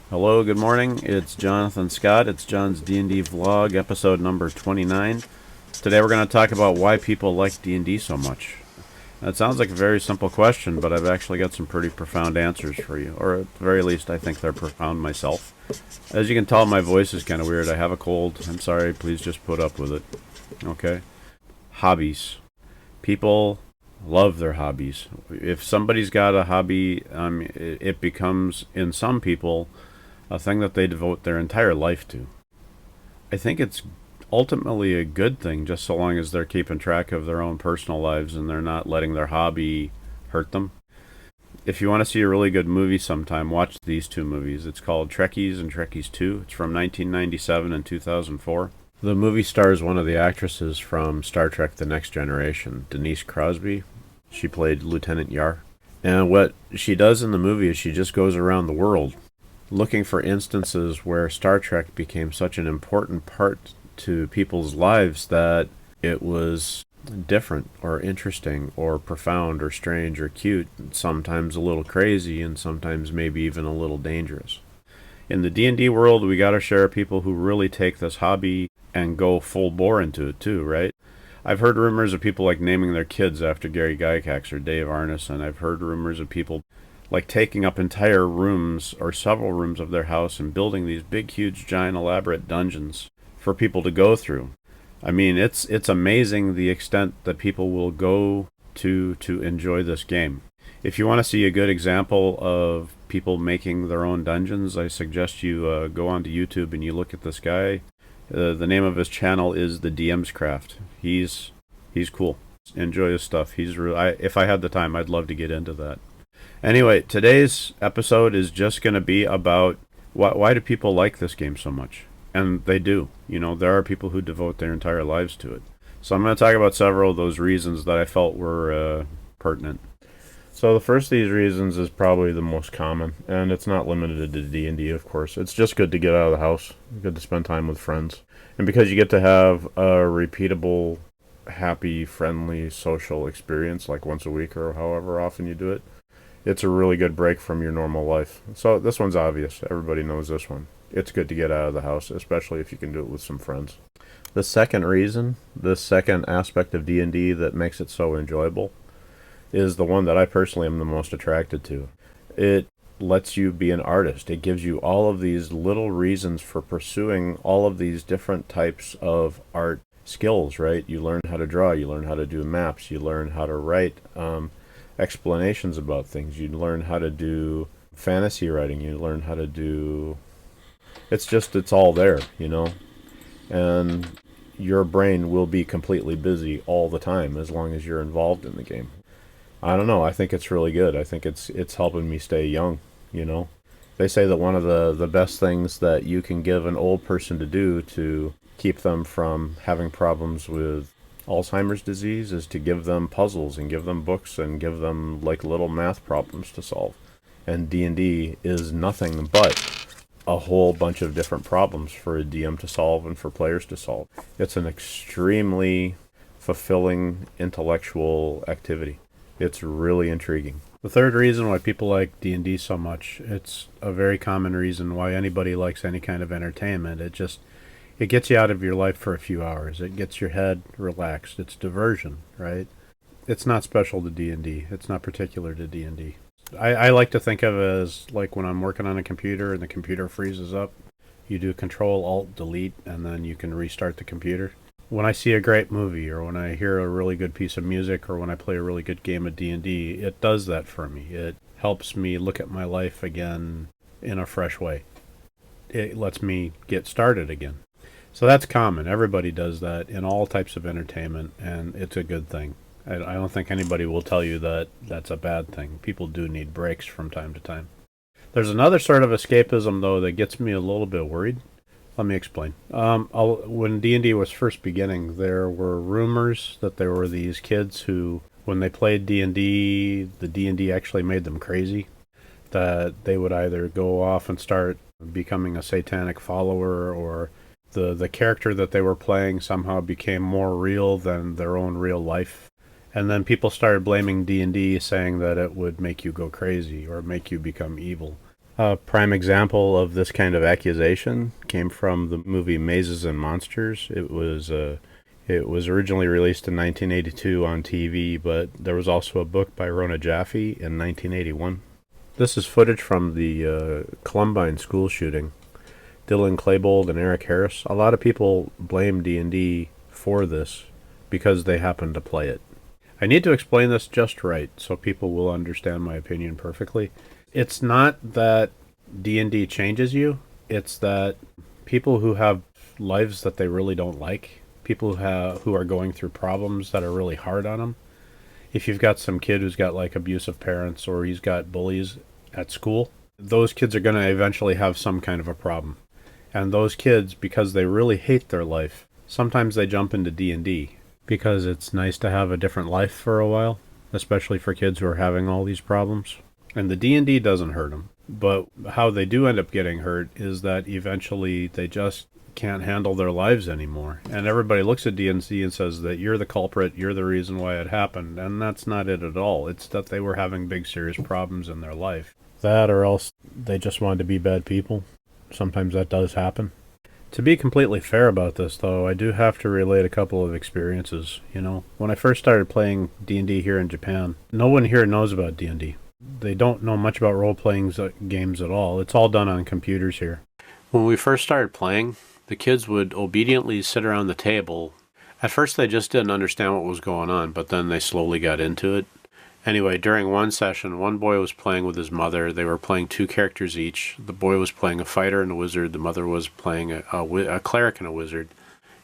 Hello, good morning. It's Jonathan Scott. It's John's D&D vlog, episode number 29. Today we're going to talk about why people like D&D so much. That sounds like a very simple question, but I've actually got some pretty profound answers for you. Or at the very least, I think they're profound myself. As you can tell, my voice is kind of weird. I have a cold. I'm sorry. Please just put up with it. Okay? Hobbies. People love their hobbies. If somebody's got a hobby, it becomes, in some people, a thing that they devote their entire life to. I think it's ultimately a good thing just so long as they're keeping track of their own personal lives and they're not letting their hobby hurt them. If you want to see a really good movie sometime, watch these two movies. It's called Trekkies and Trekkies 2. It's from 1997 and 2004. The movie stars one of the actresses from Star Trek The Next Generation, Denise Crosby. She played Lieutenant Yar. And what she does in the movie is she just goes around the world looking for instances where Star Trek became such an important part to people's lives that it was different or interesting or profound or strange or cute, sometimes a little crazy and sometimes maybe even a little dangerous. In the D&D world, we got our share of people who really take this hobby and go full bore into it too, right? I've heard rumors of people like naming their kids after Gary Gygax or Dave Arneson. I've heard rumors of people like taking up entire rooms or several rooms of their house and building these big, huge, giant, elaborate dungeons for people to go through. I mean, it's amazing the extent that people will go to enjoy this game. If you want to see a good example of people making their own dungeons, I suggest you go onto YouTube and you look at this guy. The name of his channel is The DM's Craft. He's cool. Enjoy his stuff. If I had the time, I'd love to get into that. Anyway, today's episode is just going to be about why do people like this game so much? And they do. You know, there are people who devote their entire lives to it. So I'm going to talk about several of those reasons that I felt were pertinent. So the first of these reasons is probably the most common, and it's not limited to D&D, of course. It's just good to get out of the house, good to spend time with friends. And because you get to have a repeatable, happy, friendly, social experience, like once a week or however often you do it, it's a really good break from your normal life. So this one's obvious. Everybody knows this one. It's good to get out of the house, especially if you can do it with some friends. The second reason, the second aspect of D&D that makes it so enjoyable, is the one that I personally am the most attracted to. It lets you be an artist. It gives you all of these little reasons for pursuing all of these different types of art skills, right? You learn how to draw, you learn how to do maps, you learn how to write explanations about things, you learn how to do fantasy writing, you learn how to do... It's all there, you know? And your brain will be completely busy all the time as long as you're involved in the game. I don't know. I think it's really good. I think it's helping me stay young, you know. They say that one of the best things that you can give an old person to do to keep them from having problems with Alzheimer's disease is to give them puzzles and give them books and give them like little math problems to solve. And D&D is nothing but a whole bunch of different problems for a DM to solve and for players to solve. It's an extremely fulfilling intellectual activity. It's really intriguing. The third reason why people like D&D so much, it's a very common reason why anybody likes any kind of entertainment. It gets you out of your life for a few hours. It gets your head relaxed. It's diversion, right? It's not special to D&D. It's not particular to D&D. I like to think of it as like when I'm working on a computer and the computer freezes up, you do Control Alt Delete and then you can restart the computer. When I see a great movie or when I hear a really good piece of music or when I play a really good game of D&D, it does that for me. It helps me look at my life again in a fresh way. It lets me get started again. So that's common. Everybody does that in all types of entertainment, and it's a good thing. I don't think anybody will tell you that that's a bad thing. People do need breaks from time to time. There's another sort of escapism, though, that gets me a little bit worried. Let me explain. When D&D was first beginning, there were rumors that there were these kids who, when they played D&D, the D&D actually made them crazy. That they would either go off and start becoming a satanic follower, or the character that they were playing somehow became more real than their own real life. And then people started blaming D&D, saying that it would make you go crazy or make you become evil. A prime example of this kind of accusation came from the movie Mazes and Monsters. It was originally released in 1982 on TV, but there was also a book by Rona Jaffe in 1981. This is footage from the Columbine school shooting. Dylan Klebold and Eric Harris. A lot of people blame D&D for this because they happen to play it. I need to explain this just right so people will understand my opinion perfectly. It's not that D&D changes you. It's that people who have lives that they really don't like, people who are going through problems that are really hard on them. If you've got some kid who's got like abusive parents or he's got bullies at school, those kids are going to eventually have some kind of a problem. And those kids, because they really hate their life, sometimes they jump into D&D because it's nice to have a different life for a while, especially for kids who are having all these problems. And the D&D doesn't hurt them. But how they do end up getting hurt is that eventually they just can't handle their lives anymore. And everybody looks at D&D and says that you're the culprit, you're the reason why it happened. And that's not it at all. It's that they were having big serious problems in their life. That or else they just wanted to be bad people. Sometimes that does happen. To be completely fair about this, though, I do have to relate a couple of experiences. When I first started playing D&D here in Japan, no one here knows about D&D. They don't know much about role-playing games at all. It's all done on computers here. When we first started playing, the kids would obediently sit around the table. At first they just didn't understand what was going on, but then they slowly got into it. Anyway, during one session, one boy was playing with his mother. They were playing 2 characters each. The boy was playing a fighter and a wizard. The mother was playing a cleric and a wizard.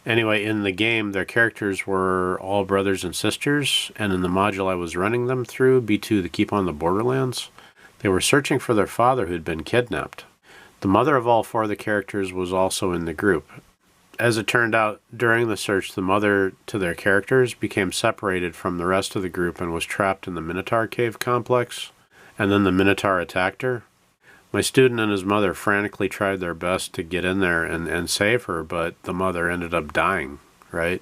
Anyway, in the game, their characters were all brothers and sisters, and in the module I was running them through, B2, the Keep on the Borderlands, they were searching for their father who had been kidnapped. The mother of all 4 of the characters was also in the group. As it turned out, during the search, the mother to their characters became separated from the rest of the group and was trapped in the Minotaur Cave complex, and then the Minotaur attacked her. My student and his mother frantically tried their best to get in there and save her, but the mother ended up dying, right?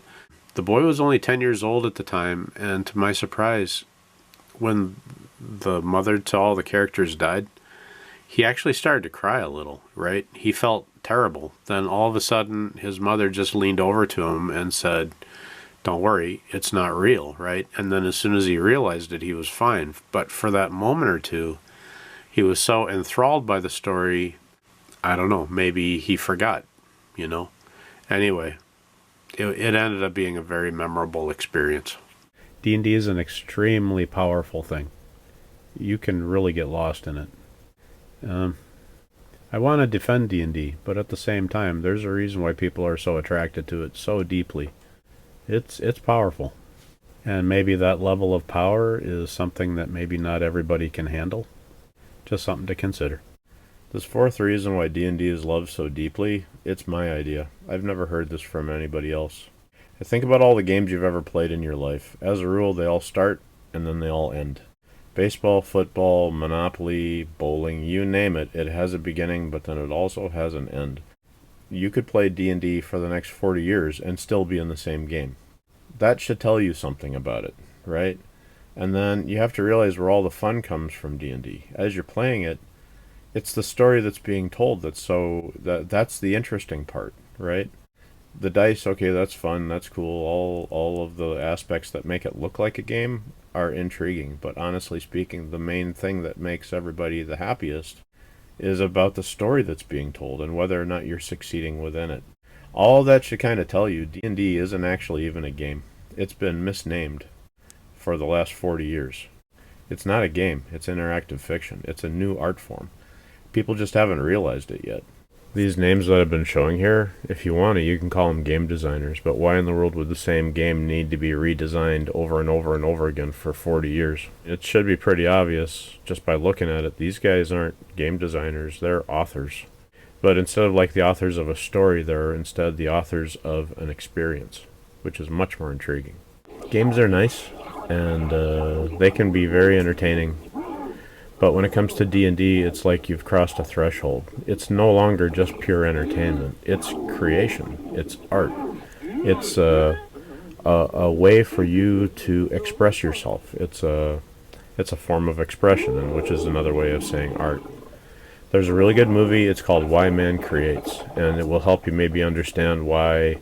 The boy was only 10 years old at the time, and to my surprise, when the mother to all the characters died, he actually started to cry a little, right? He felt terrible. Then all of a sudden, his mother just leaned over to him and said, "Don't worry, it's not real," right? And then as soon as he realized it, he was fine. But for that moment or two, he was so enthralled by the story, I don't know, maybe he forgot, Anyway, it ended up being a very memorable experience. D&D is an extremely powerful thing. You can really get lost in it. I want to defend D&D, but at the same time, there's a reason why people are so attracted to it so deeply. It's powerful. And maybe that level of power is something that maybe not everybody can handle. Just something to consider. This 4th reason why D&D is loved so deeply, it's my idea. I've never heard this from anybody else. Think about all the games you've ever played in your life. As a rule, they all start and then they all end. Baseball, football, Monopoly, bowling, you name it, it has a beginning, but then it also has an end. You could play D&D for the next 40 years and still be in the same game. That should tell you something about it, right? And then you have to realize where all the fun comes from D&D. As you're playing it, it's the story that's being told that's the interesting part, right? The dice, okay, that's fun, that's cool. All of the aspects that make it look like a game are intriguing, but honestly speaking, the main thing that makes everybody the happiest is about the story that's being told and whether or not you're succeeding within it. All that should kind of tell you D&D isn't actually even a game. It's been misnamed for the last 40 years. It's not a game, it's interactive fiction. It's a new art form. People just haven't realized it yet. These names that I've been showing here, if you want to, you can call them game designers, but why in the world would the same game need to be redesigned over and over and over again for 40 years? It should be pretty obvious just by looking at it. These guys aren't game designers, they're authors. But instead of like the authors of a story, they're instead the authors of an experience, which is much more intriguing. Games are nice, and they can be very entertaining. But when it comes to D&D, it's like you've crossed a threshold. It's no longer just pure entertainment. It's creation. It's art. It's a way for you to express yourself. It's a form of expression, and which is another way of saying art. There's a really good movie. It's called Why Man Creates, and it will help you maybe understand why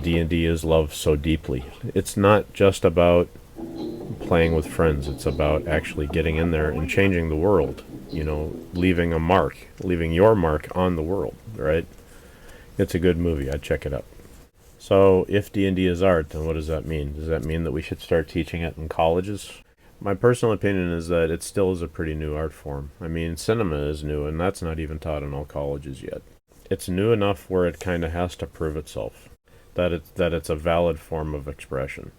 D&D is loved so deeply. It's not just about playing with friends. It's about actually getting in there and changing the world. Leaving a mark, leaving your mark on the world, right? It's a good movie. I'd check it out. So, if D&D is art, then what does that mean? Does that mean that we should start teaching it in colleges? My personal opinion is that it still is a pretty new art form. I mean, cinema is new, and that's not even taught in all colleges yet. It's new enough where it kind of has to prove itself, that it's a valid form of expression.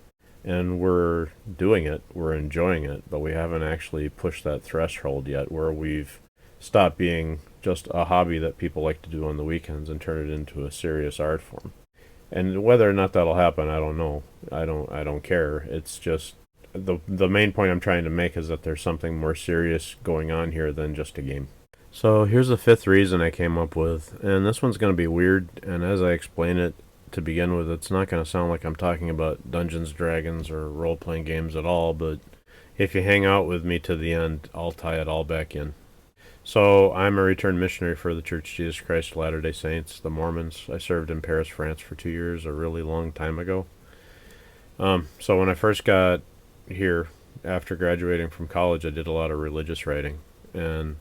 And we're doing it, we're enjoying it, but we haven't actually pushed that threshold yet where we've stopped being just a hobby that people like to do on the weekends and turn it into a serious art form. And whether or not that'll happen, I don't know. I don't care. It's just the main point I'm trying to make is that there's something more serious going on here than just a game. So here's the fifth reason I came up with, and this one's going to be weird, and as I explain it to begin with, it's not going to sound like I'm talking about Dungeons, Dragons, or role-playing games at all, but if you hang out with me to the end, I'll tie it all back in. So I'm a returned missionary for the Church of Jesus Christ of Latter-day Saints, the Mormons. I served in Paris, France for 2 years, a really long time ago. So when I first got here, after graduating from college, I did a lot of religious writing, and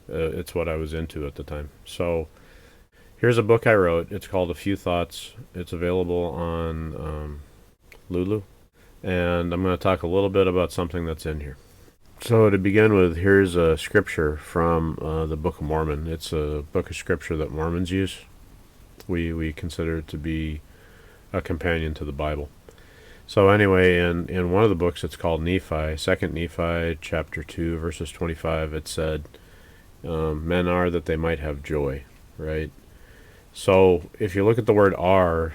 it's what I was into at the time. So here's a book I wrote. It's called A Few Thoughts. It's available on Lulu, and I'm going to talk a little bit about something that's in here. So to begin with, here's a scripture from the Book of Mormon. It's a book of scripture that Mormons use. We consider it to be a companion to the Bible. So anyway, in one of the books, it's called Nephi, 2nd Nephi, chapter 2, verses 25, it said, men are that they might have joy, right? So if you look at the word are,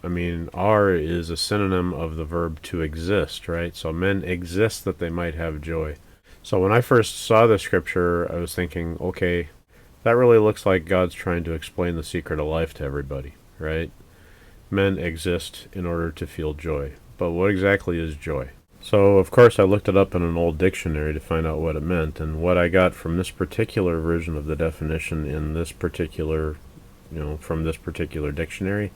I mean, are is a synonym of the verb to exist, right? So men exist that they might have joy. So when I first saw the scripture, I was thinking, okay, that really looks like God's trying to explain the secret of life to everybody, right? Men exist in order to feel joy. But what exactly is joy? So, of course, I looked it up in an old dictionary to find out what it meant, and what I got from this particular version of the definition in this particular, from this particular dictionary,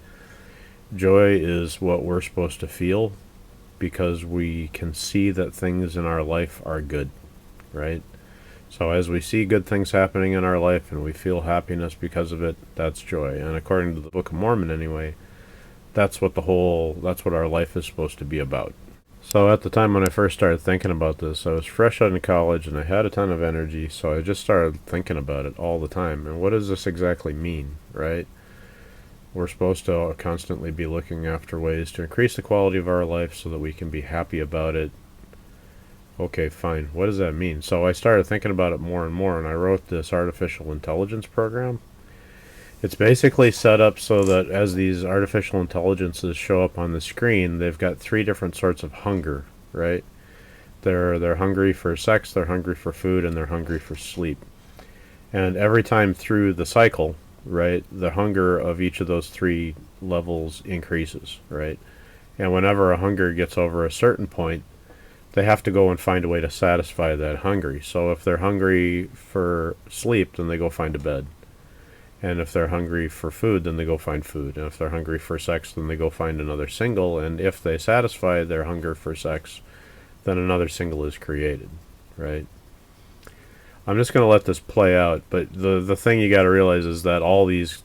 joy is what we're supposed to feel because we can see that things in our life are good, right? So as we see good things happening in our life and we feel happiness because of it, that's joy. And according to the Book of Mormon anyway, that's what our life is supposed to be about. So at the time when I first started thinking about this, I was fresh out of college and I had a ton of energy, so I just started thinking about it all the time. And what does this exactly mean, right? We're supposed to constantly be looking after ways to increase the quality of our life so that we can be happy about it. Okay, fine. What does that mean? So I started thinking about it more and more, and I wrote this artificial intelligence program. It's basically set up so that as these artificial intelligences show up on the screen, they've got 3 different sorts of hunger, right? They're hungry for sex, they're hungry for food, and they're hungry for sleep. And every time through the cycle, right, the hunger of each of those 3 levels increases, right? And whenever a hunger gets over a certain point, they have to go and find a way to satisfy that hunger. So if they're hungry for sleep, then they go find a bed. And if they're hungry for food, then they go find food. And if they're hungry for sex, then they go find another single. And if they satisfy their hunger for sex, then another single is created, right? I'm just going to let this play out, but the thing you got to realize is that all these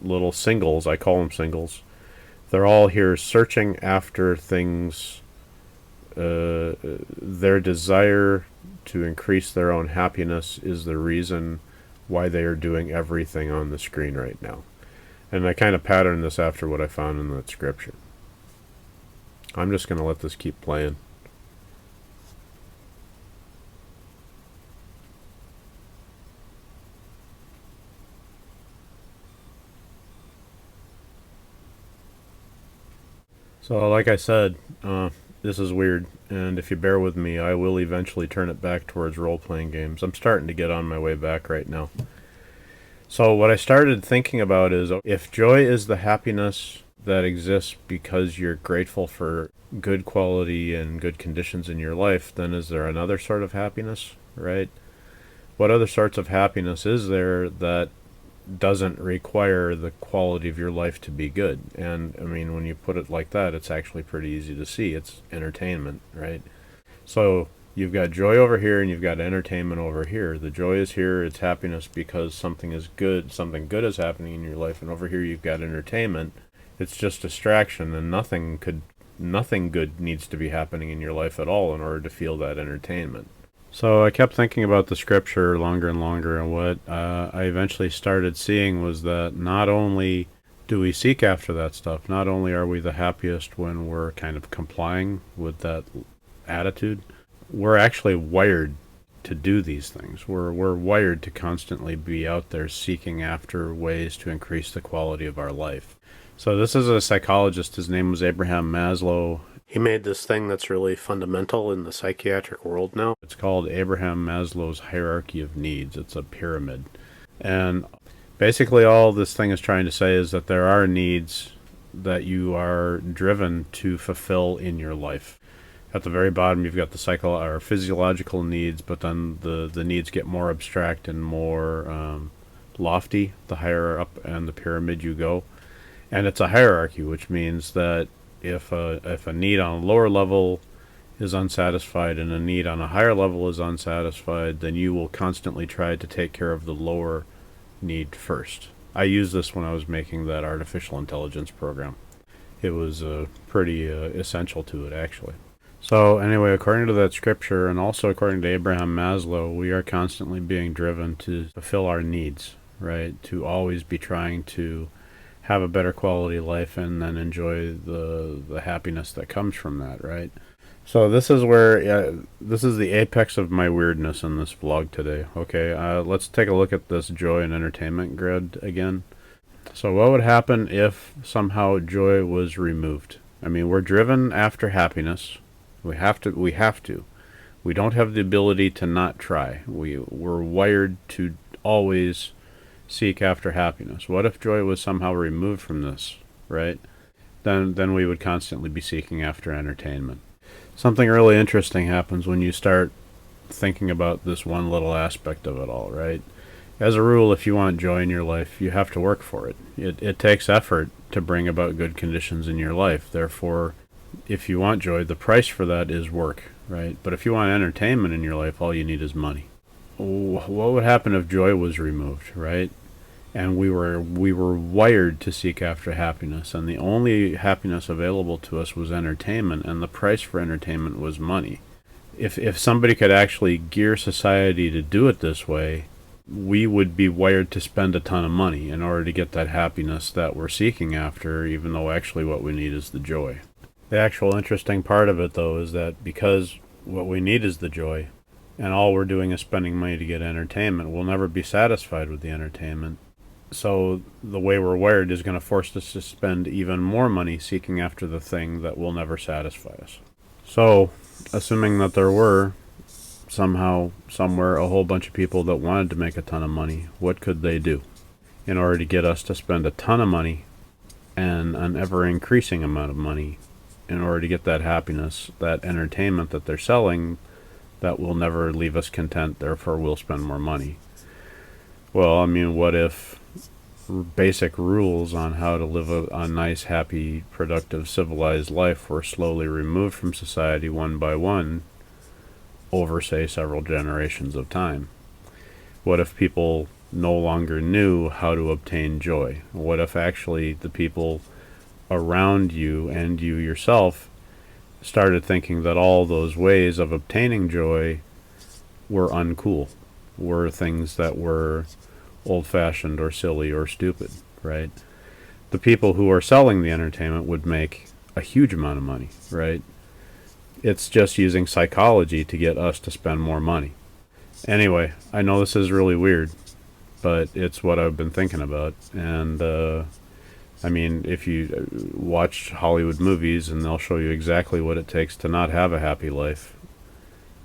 little singles, I call them singles, they're all here searching after things, their desire to increase their own happiness is the reason why they are doing everything on the screen right now. And I kind of patterned this after what I found in that scripture. I'm just going to let this keep playing. So like I said, this is weird, and if you bear with me, I will eventually turn it back towards role-playing games. I'm starting to get on my way back right now. So what I started thinking about is, if joy is the happiness that exists because you're grateful for good quality and good conditions in your life, then is there another sort of happiness, right? What other sorts of happiness is there that doesn't require the quality of your life to be good? And I mean, when you put it like that, it's actually pretty easy to see. It's entertainment, right? So you've got joy over here and you've got entertainment over here. The joy is here, it's happiness because something is good, something good is happening in your life, and over here you've got entertainment. It's just distraction, and nothing good needs to be happening in your life at all in order to feel that entertainment. So I kept thinking about the scripture longer and longer, and what I eventually started seeing was that not only do we seek after that stuff, not only are we the happiest when we're kind of complying with that attitude, we're actually wired to do these things. We're wired to constantly be out there seeking after ways to increase the quality of our life. So this is a psychologist. His name was Abraham Maslow. He made this thing that's really fundamental in the psychiatric world now. It's called Abraham Maslow's hierarchy of needs. It's a pyramid. And basically all this thing is trying to say is that there are needs that you are driven to fulfill in your life. At the very bottom, you've got the physiological needs, but then the needs get more abstract and more lofty the higher up in the pyramid you go. And it's a hierarchy, which means that if a need on a lower level is unsatisfied and a need on a higher level is unsatisfied, then you will constantly try to take care of the lower need first. I used this when I was making that artificial intelligence program. It was pretty essential to it, actually. So anyway, according to that scripture, and also according to Abraham Maslow, we are constantly being driven to fulfill our needs, right? To always be trying to have a better quality life and then enjoy the happiness that comes from that, right? So this is where, this is the apex of my weirdness in this vlog today. Okay, let's take a look at this joy and entertainment grid again. So what would happen if somehow joy was removed? I mean, we're driven after happiness. We have to. We don't have the ability to not try. We're wired to always seek after happiness. What if joy was somehow removed from this, right? Then we would constantly be seeking after entertainment. Something really interesting happens when you start thinking about this one little aspect of it all, right? As a rule, if you want joy in your life, you have to work for it. It takes effort to bring about good conditions in your life. Therefore, if you want joy, the price for that is work, right? But if you want entertainment in your life, all you need is money. What would happen if joy was removed, right? And we were wired to seek after happiness, and the only happiness available to us was entertainment, and the price for entertainment was money. If somebody could actually gear society to do it this way, we would be wired to spend a ton of money in order to get that happiness that we're seeking after, even though actually what we need is the joy. The actual interesting part of it, though, is that because what we need is the joy, and all we're doing is spending money to get entertainment, we'll never be satisfied with the entertainment. So the way we're wired is going to force us to spend even more money seeking after the thing that will never satisfy us. So, assuming that there were somehow, somewhere, a whole bunch of people that wanted to make a ton of money, what could they do in order to get us to spend a ton of money and an ever-increasing amount of money in order to get that happiness, that entertainment that they're selling that will never leave us content, therefore we'll spend more money? Well, I mean, what if basic rules on how to live a nice, happy, productive, civilized life were slowly removed from society one by one over, say, several generations of time? What if people no longer knew how to obtain joy? What if actually the people around you and you yourself started thinking that all those ways of obtaining joy were uncool, were things that were old-fashioned or silly or stupid, right? The people who are selling the entertainment would make a huge amount of money, right? It's just using psychology to get us to spend more money. Anyway, I know this is really weird, but it's what I've been thinking about. And I mean, if you watch Hollywood movies, and they'll show you exactly what it takes to not have a happy life.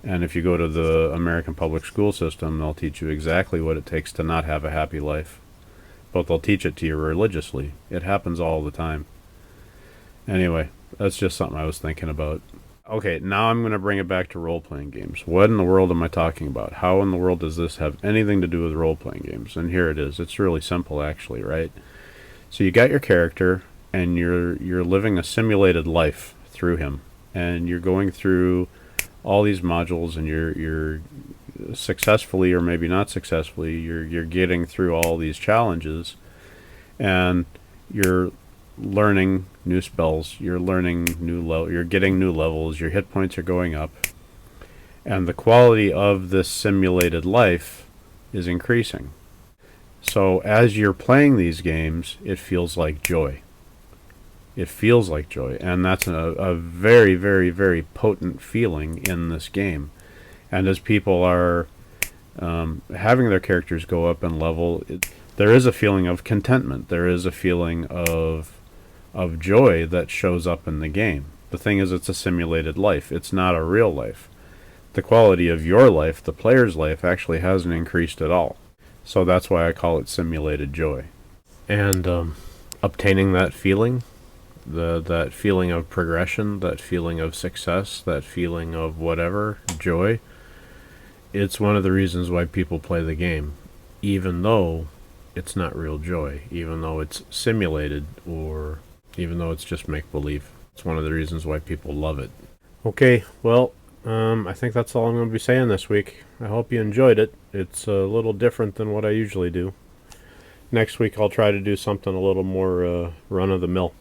And if you go to the American public school system, they'll teach you exactly what it takes to not have a happy life. But they'll teach it to you religiously. It happens all the time. Anyway, that's just something I was thinking about. Okay, now I'm going to bring it back to role-playing games. What in the world am I talking about? How in the world does this have anything to do with role-playing games? And here it is. It's really simple, actually, right? So you got your character, and you're living a simulated life through him, and you're going through all these modules, and you're successfully or maybe not successfully, you're getting through all these challenges, and you're learning new spells, you're learning you're getting new levels, your hit points are going up, and the quality of this simulated life is increasing. So as you're playing these games, it feels like joy. It feels like joy, and that's a very, very, very potent feeling in this game. And as people are having their characters go up in level, there is a feeling of contentment. There is a feeling of joy that shows up in the game. The thing is, it's a simulated life. It's not a real life. The quality of your life, the player's life, actually hasn't increased at all. So that's why I call it simulated joy. And obtaining that feeling, that feeling of progression, that feeling of success, that feeling of whatever, joy, it's one of the reasons why people play the game, even though it's not real joy, even though it's simulated, or even though it's just make-believe. It's one of the reasons why people love it. Okay, well, I think that's all I'm going to be saying this week. I hope you enjoyed it. It's a little different than what I usually do. Next week I'll try to do something a little more run-of-the-mill.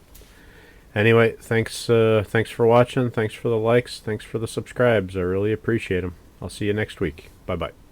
Anyway, thanks for watching. Thanks for the likes. Thanks for the subscribes. I really appreciate them. I'll see you next week. Bye-bye.